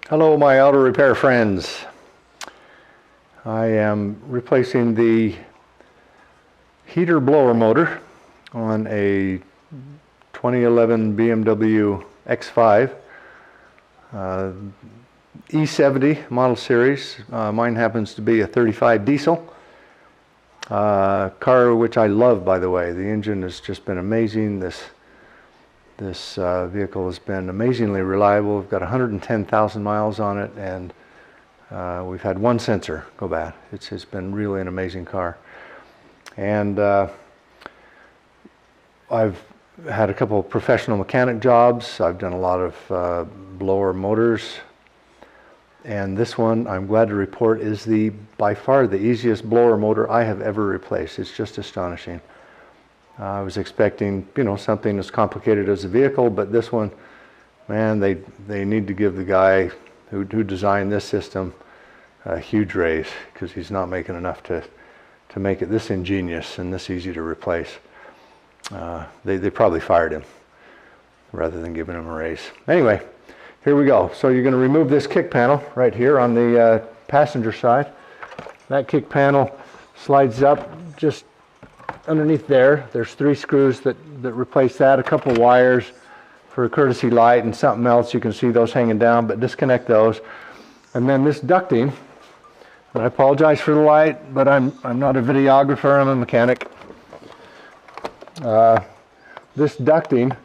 Hello, my auto repair friends. I am replacing the heater blower motor on a 2011 BMW X5 E70 model series. Mine happens to be a 35 diesel car, which I love, by the way. The engine has just been amazing. This vehicle has been amazingly reliable. We've got 110,000 miles on it, and we've had one sensor go bad. It's been really an amazing car. And I've had a couple of professional mechanic jobs. I've done a lot of blower motors. And this one, I'm glad to report, is by far the easiest blower motor I have ever replaced. It's just astonishing. I was expecting, something as complicated as a vehicle, but this one, man, they need to give the guy who designed this system a huge raise, because he's not making enough to make it this ingenious and this easy to replace. They probably fired him rather than giving him a raise. Anyway, here we go. So you're going to remove this kick panel right here on the passenger side. That kick panel slides up just underneath there. There's 3 screws that replace that, a couple of wires for a courtesy light and something else. You can see those hanging down, but disconnect those. And then this ducting, and I apologize for the light, but I'm not a videographer, I'm a mechanic. This ducting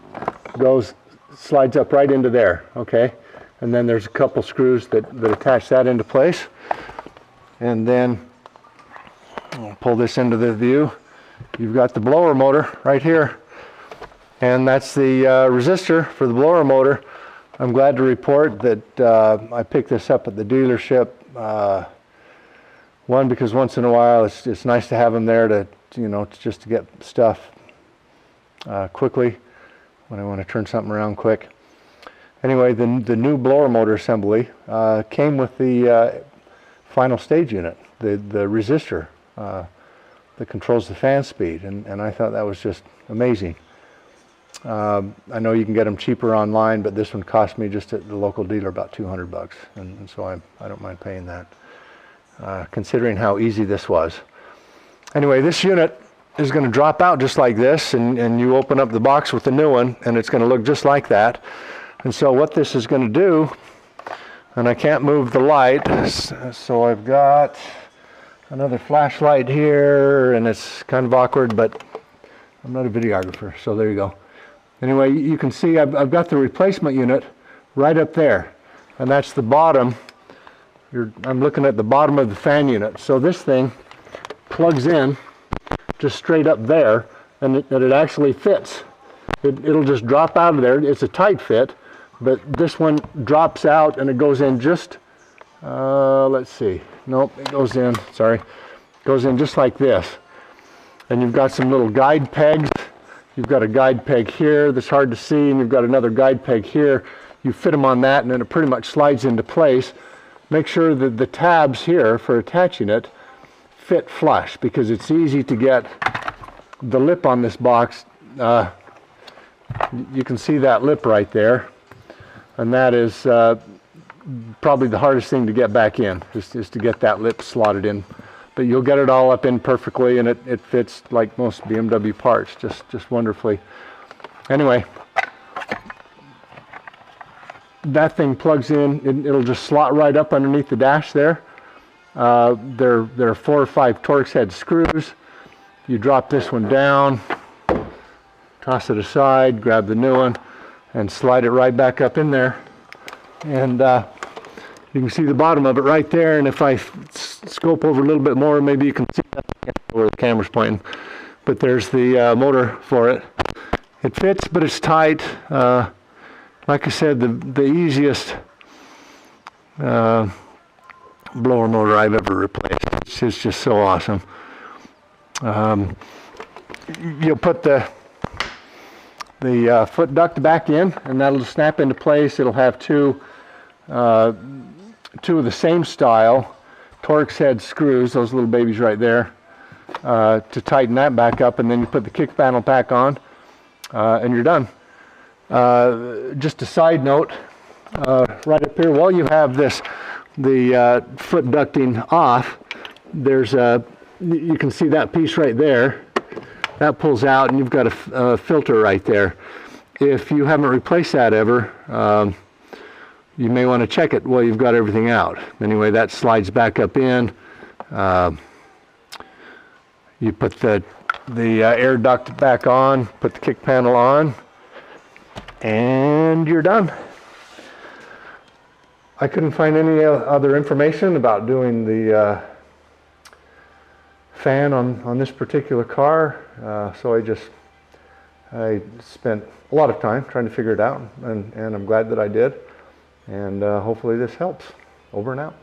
slides up right into there, okay? And then there's a couple screws that attach that into place. And then I'll pull this into the view. You've got the blower motor right here, and that's the resistor for the blower motor. I'm glad to report that I picked this up at the dealership. One, because once in a while it's nice to have them there to just to get stuff quickly when I want to turn something around quick. Anyway, the new blower motor assembly came with the final stage unit, the resistor that controls the fan speed, and I thought that was just amazing. I know you can get them cheaper online, but this one cost me just at the local dealer about $200, and so I don't mind paying that, considering how easy this was. Anyway, this unit is going to drop out just like this, and you open up the box with the new one, and it's going to look just like that. And so what this is going to do, and I can't move the light, so I've got another flashlight here, and it's kind of awkward, but I'm not a videographer, so there you go. Anyway, you can see I've got the replacement unit right up there, and that's the bottom. I'm looking at the bottom of the fan unit. So this thing plugs in just straight up there, and it actually fits. It'll just drop out of there. It's a tight fit, but this one drops out and it goes in just, let's see. Nope, it goes in, sorry. Goes in just like this. And you've got some little guide pegs. You've got a guide peg here that's hard to see, and you've got another guide peg here. You fit them on that, and then it pretty much slides into place. Make sure that the tabs here for attaching it fit flush, because it's easy to get the lip on this box. You can see that lip right there, and that is probably the hardest thing to get back in, is to get that lip slotted in. But you'll get it all up in perfectly, and it fits like most BMW parts, just wonderfully. Anyway, that thing plugs in, it'll just slot right up underneath the dash there. There are 4 or 5 Torx head screws. You drop this one down, toss it aside, grab the new one, and slide it right back up in there. And you can see the bottom of it right there, and if I scope over a little bit more, maybe you can see that where the camera's pointing. But there's the motor for it. It fits, but it's tight. Like I said, the easiest blower motor I've ever replaced. It's just so awesome. You'll put the foot duct back in, and that'll snap into place. It'll have two of the same style Torx head screws, those little babies right there, to tighten that back up, and then you put the kick panel back on, and you're done. Just a side note, right up here, while you have this, the foot ducting off, there's a, you can see that piece right there. That pulls out and you've got a filter right there. If you haven't replaced that ever, you may want to check it while you've got everything out. Anyway, that slides back up in. You put the air duct back on, put the kick panel on, and you're done. I couldn't find any other information about doing the fan on this particular car, so I spent a lot of time trying to figure it out, and I'm glad that I did, and hopefully this helps. Over and out.